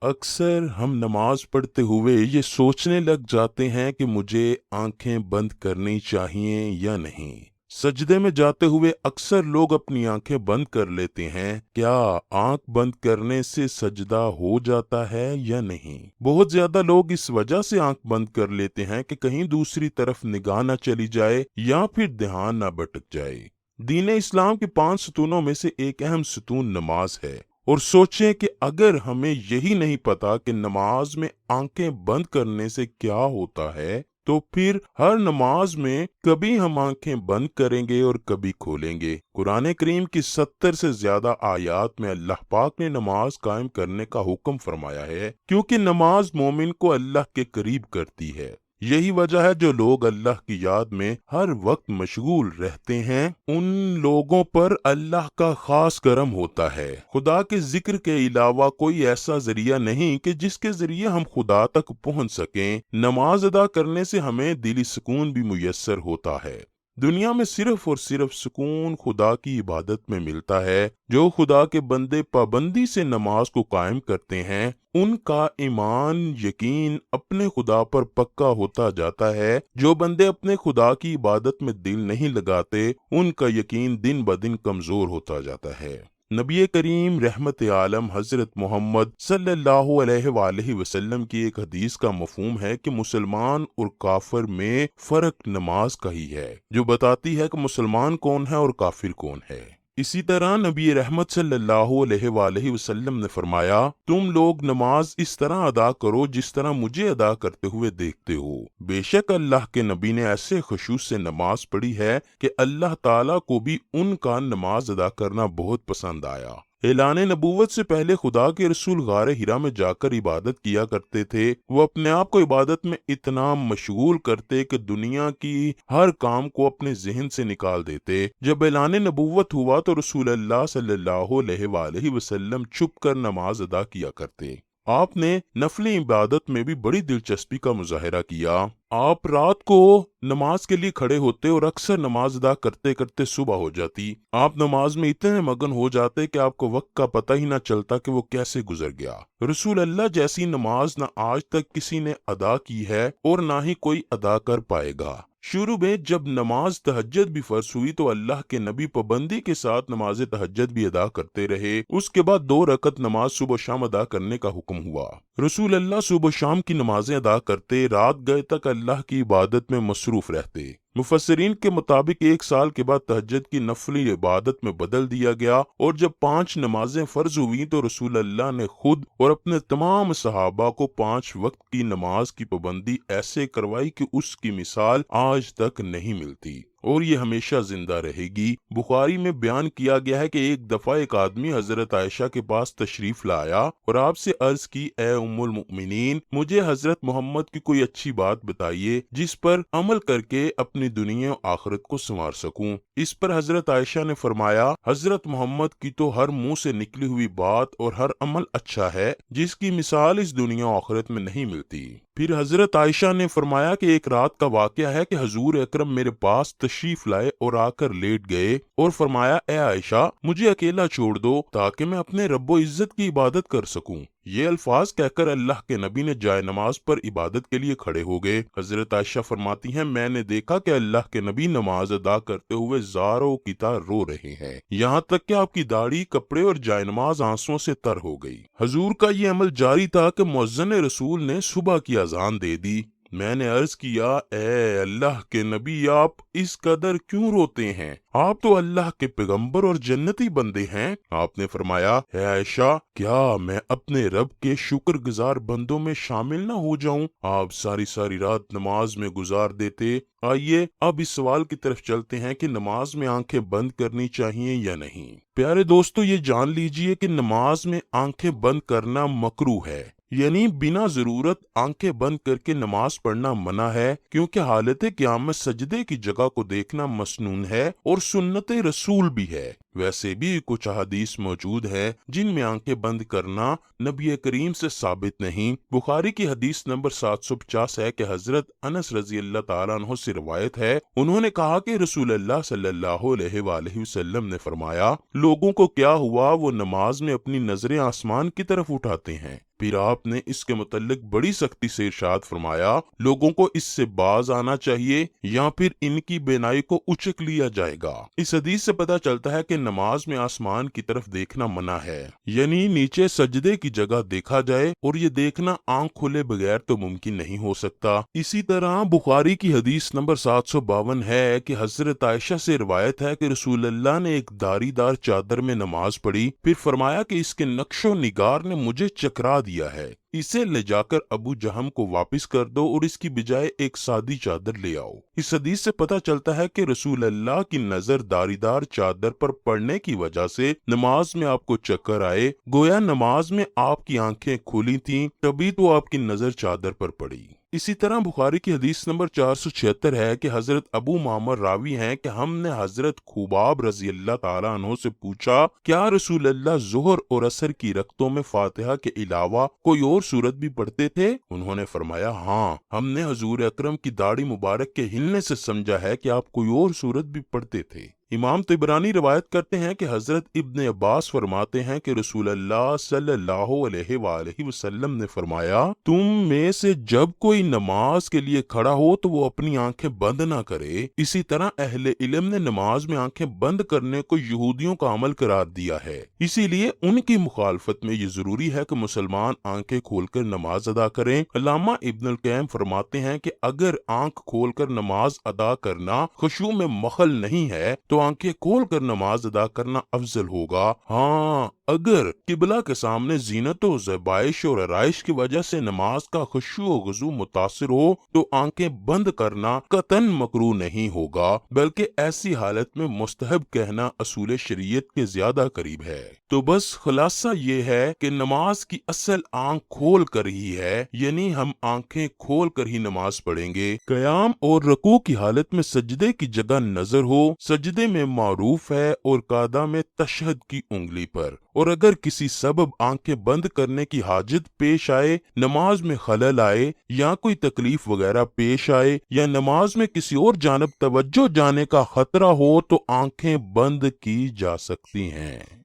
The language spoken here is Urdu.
اکثر ہم نماز پڑھتے ہوئے یہ سوچنے لگ جاتے ہیں کہ مجھے آنکھیں بند کرنی چاہیے یا نہیں۔ سجدے میں جاتے ہوئے اکثر لوگ اپنی آنکھیں بند کر لیتے ہیں۔ کیا آنکھ بند کرنے سے سجدہ ہو جاتا ہے یا نہیں؟ بہت زیادہ لوگ اس وجہ سے آنکھ بند کر لیتے ہیں کہ کہیں دوسری طرف نگاہ نہ چلی جائے یا پھر دھیان نہ بھٹک جائے۔ دین اسلام کے 5 ستونوں میں سے ایک اہم ستون نماز ہے، اور سوچیں کہ اگر ہمیں یہی نہیں پتا کہ نماز میں آنکھیں بند کرنے سے کیا ہوتا ہے، تو پھر ہر نماز میں کبھی ہم آنکھیں بند کریں گے اور کبھی کھولیں گے۔ قرآن کریم کی 70 سے زیادہ آیات میں اللہ پاک نے نماز قائم کرنے کا حکم فرمایا ہے، کیونکہ نماز مومن کو اللہ کے قریب کرتی ہے۔ یہی وجہ ہے جو لوگ اللہ کی یاد میں ہر وقت مشغول رہتے ہیں، ان لوگوں پر اللہ کا خاص کرم ہوتا ہے۔ خدا کے ذکر کے علاوہ کوئی ایسا ذریعہ نہیں کہ جس کے ذریعے ہم خدا تک پہنچ سکیں۔ نماز ادا کرنے سے ہمیں دلی سکون بھی میسر ہوتا ہے۔ دنیا میں صرف اور صرف سکون خدا کی عبادت میں ملتا ہے۔ جو خدا کے بندے پابندی سے نماز کو قائم کرتے ہیں، ان کا ایمان یقین اپنے خدا پر پکا ہوتا جاتا ہے۔ جو بندے اپنے خدا کی عبادت میں دل نہیں لگاتے، ان کا یقین دن بدن کمزور ہوتا جاتا ہے۔ نبی کریم رحمت عالم حضرت محمد صلی اللہ علیہ وآلہ وسلم کی ایک حدیث کا مفہوم ہے کہ مسلمان اور کافر میں فرق نماز کا ہی ہے، جو بتاتی ہے کہ مسلمان کون ہے اور کافر کون ہے۔ اسی طرح نبی رحمت صلی اللہ علیہ وآلہ وسلم نے فرمایا، تم لوگ نماز اس طرح ادا کرو جس طرح مجھے ادا کرتے ہوئے دیکھتے ہو۔ بے شک اللہ کے نبی نے ایسے خشوع سے نماز پڑھی ہے کہ اللہ تعالیٰ کو بھی ان کا نماز ادا کرنا بہت پسند آیا۔ اعلان نبوت سے پہلے خدا کے رسول غار حرا میں جا کر عبادت کیا کرتے تھے۔ وہ اپنے آپ کو عبادت میں اتنا مشغول کرتے کہ دنیا کی ہر کام کو اپنے ذہن سے نکال دیتے۔ جب اعلان نبوت ہوا تو رسول اللہ صلی اللہ علیہ وآلہ وسلم چھپ کر نماز ادا کیا کرتے۔ آپ نے نفل عبادت میں بھی بڑی دلچسپی کا مظاہرہ کیا۔ آپ رات کو نماز کے لیے کھڑے ہوتے اور اکثر نماز ادا کرتے کرتے صبح ہو جاتی۔ آپ نماز میں اتنے مگن ہو جاتے کہ آپ کو وقت کا پتہ ہی نہ چلتا کہ وہ کیسے گزر گیا۔ رسول اللہ جیسی نماز نہ آج تک کسی نے ادا کی ہے اور نہ ہی کوئی ادا کر پائے گا۔ شروع میں جب نماز تہجد بھی فرض ہوئی تو اللہ کے نبی پابندی کے ساتھ نماز تہجد بھی ادا کرتے رہے۔ اس کے بعد 2 رکعت نماز صبح و شام ادا کرنے کا حکم ہوا۔ رسول اللہ صبح و شام کی نمازیں ادا کرتے، رات گئے تک اللہ کی عبادت میں مصروف رہتے۔ مفسرین کے مطابق 1 سال کے بعد تہجد کی نفلی عبادت میں بدل دیا گیا، اور جب 5 نمازیں فرض ہوئیں تو رسول اللہ نے خود اور اپنے تمام صحابہ کو 5 وقت کی نماز کی پابندی ایسے کروائی کہ اس کی مثال آج تک نہیں ملتی، اور یہ ہمیشہ زندہ رہے گی۔ بخاری میں بیان کیا گیا ہے کہ ایک دفعہ ایک آدمی حضرت عائشہ کے پاس تشریف لایا اور آپ سے عرض کی، اے ام المؤمنین، مجھے حضرت محمد کی کوئی اچھی بات بتائیے جس پر عمل کر کے اپنی دنیا و آخرت کو سنوار سکوں۔ اس پر حضرت عائشہ نے فرمایا، حضرت محمد کی تو ہر منہ سے نکلی ہوئی بات اور ہر عمل اچھا ہے جس کی مثال اس دنیا و آخرت میں نہیں ملتی۔ پھر حضرت عائشہ نے فرمایا کہ ایک رات کا واقعہ ہے کہ حضور اکرم میرے پاس تشریف لائے اور آ کر لیٹ گئے اور فرمایا، اے عائشہ، مجھے اکیلا چھوڑ دو تاکہ میں اپنے رب و عزت کی عبادت کر سکوں۔ یہ الفاظ کہہ کر اللہ کے نبی نے جائے نماز پر عبادت کے لیے کھڑے ہو گئے۔ حضرت عائشہ فرماتی ہیں، میں نے دیکھا کہ اللہ کے نبی نماز ادا کرتے ہوئے زاروں کی طرح رو رہے ہیں، یہاں تک کہ آپ کی داڑھی، کپڑے اور جائے نماز آنسوؤں سے تر ہو گئی۔ حضور کا یہ عمل جاری تھا کہ مؤذن رسول نے صبح کی اذان دے دی۔ میں نے عرض کیا، اے اللہ کے نبی، آپ اس قدر کیوں روتے ہیں؟ آپ تو اللہ کے پیغمبر اور جنتی بندے ہیں۔ آپ نے فرمایا، اے عائشہ، کیا میں اپنے رب کے شکر گزار بندوں میں شامل نہ ہو جاؤں؟ آپ ساری ساری رات نماز میں گزار دیتے۔ آئیے اب اس سوال کی طرف چلتے ہیں کہ نماز میں آنکھیں بند کرنی چاہیے یا نہیں۔ پیارے دوستو، یہ جان لیجئے کہ نماز میں آنکھیں بند کرنا مکروہ ہے، یعنی بنا ضرورت آنکھیں بند کر کے نماز پڑھنا منع ہے، کیونکہ حالت قیام سجدے کی جگہ کو دیکھنا مسنون ہے اور سنت رسول بھی ہے۔ ویسے بھی کچھ حدیث موجود ہے جن میں آنکھیں بند کرنا نبی کریم سے ثابت نہیں۔ بخاری کی حدیث نمبر 750 ہے کہ حضرت انس رضی اللہ تعالیٰ عنہ سے روایت ہے، انہوں نے کہا کہ رسول اللہ صلی اللہ علیہ وآلہ وسلم نے فرمایا، لوگوں کو کیا ہوا، وہ نماز میں اپنی نظریں آسمان کی طرف اٹھاتے ہیں، پھر آپ نے اس کے متعلق بڑی سختی سے ارشاد فرمایا لوگوں کو اس سے باز آنا چاہیے یا پھر ان کی بینائی کو اچک لیا جائے گا۔ اس حدیث سے پتہ چلتا ہے کہ نماز میں آسمان کی طرف دیکھنا منع ہے، یعنی نیچے سجدے کی جگہ دیکھا جائے، اور یہ دیکھنا آنکھ کھولے بغیر تو ممکن نہیں ہو سکتا۔ اسی طرح بخاری کی حدیث نمبر 752 ہے کہ حضرت عائشہ سے روایت ہے کہ رسول اللہ نے ایک داری دار چادر میں نماز پڑھی، پھر فرمایا کہ اس کے نقش و نگار نے مجھے چکرا دیا ہے، اسے لے جا کر ابو جہم کو واپس کر دو اور اس کی بجائے ایک سادی چادر لے آؤ۔ اس حدیث سے پتہ چلتا ہے کہ رسول اللہ کی نظر داری دار چادر پر پڑنے کی وجہ سے نماز میں آپ کو چکر آئے، گویا نماز میں آپ کی آنکھیں کھلی تھیں، تبھی تو آپ کی نظر چادر پر پڑی۔ اسی طرح بخاری کی حدیث نمبر 476 ہے کہ حضرت ابو معمر راوی ہیں کہ ہم نے حضرت خباب رضی اللہ تعالیٰ عنہ سے پوچھا کیا رسول اللہ ظہر اور عصر کی رکعتوں میں فاتحہ کے علاوہ کوئی اور سورت بھی پڑھتے تھے؟ انہوں نے فرمایا ہاں، ہم نے حضور اکرم کی داڑھی مبارک کے ہلنے سے سمجھا ہے کہ آپ کوئی اور سورت بھی پڑھتے تھے۔ امام طبرانی روایت کرتے ہیں کہ حضرت ابن عباس فرماتے ہیں کہ رسول اللہ صلی اللہ علیہ وآلہ وسلم نے فرمایا تم میں سے جب کوئی نماز کے لیے کھڑا ہو تو وہ اپنی آنکھیں بند نہ کرے۔ اسی طرح اہل علم نے نماز میں آنکھیں بند کرنے کو یہودیوں کا عمل قرار دیا ہے، اسی لیے ان کی مخالفت میں یہ ضروری ہے کہ مسلمان آنکھیں کھول کر نماز ادا کریں۔ علامہ ابن القیم فرماتے ہیں کہ اگر آنکھ کھول کر نماز ادا کرنا خشوع میں مخل نہیں ہے تو آنکھیں کھول کر نماز ادا کرنا افضل ہوگا۔ ہاں، اگر قبلہ کے سامنے زینت و زیبائش اور آرائش کی وجہ سے نماز کا خشوع و خضوع متاثر ہو تو آنکھیں بند کرنا قطعاً مکروہ نہیں ہوگا، بلکہ ایسی حالت میں مستحب کہنا اصول شریعت کے زیادہ قریب ہے۔ تو بس خلاصہ یہ ہے کہ نماز کی اصل آنکھ کھول کر ہی ہے، یعنی ہم آنکھیں کھول کر ہی نماز پڑھیں گے۔ قیام اور رکوع کی حالت میں سجدے کی جگہ نظر ہو، سجدے میں معروف ہے اور قعدہ میں تشہد کی انگلی پر، اور اگر کسی سبب آنکھیں بند کرنے کی حاجت پیش آئے، نماز میں خلل آئے یا کوئی تکلیف وغیرہ پیش آئے یا نماز میں کسی اور جانب توجہ جانے کا خطرہ ہو تو آنکھیں بند کی جا سکتی ہیں۔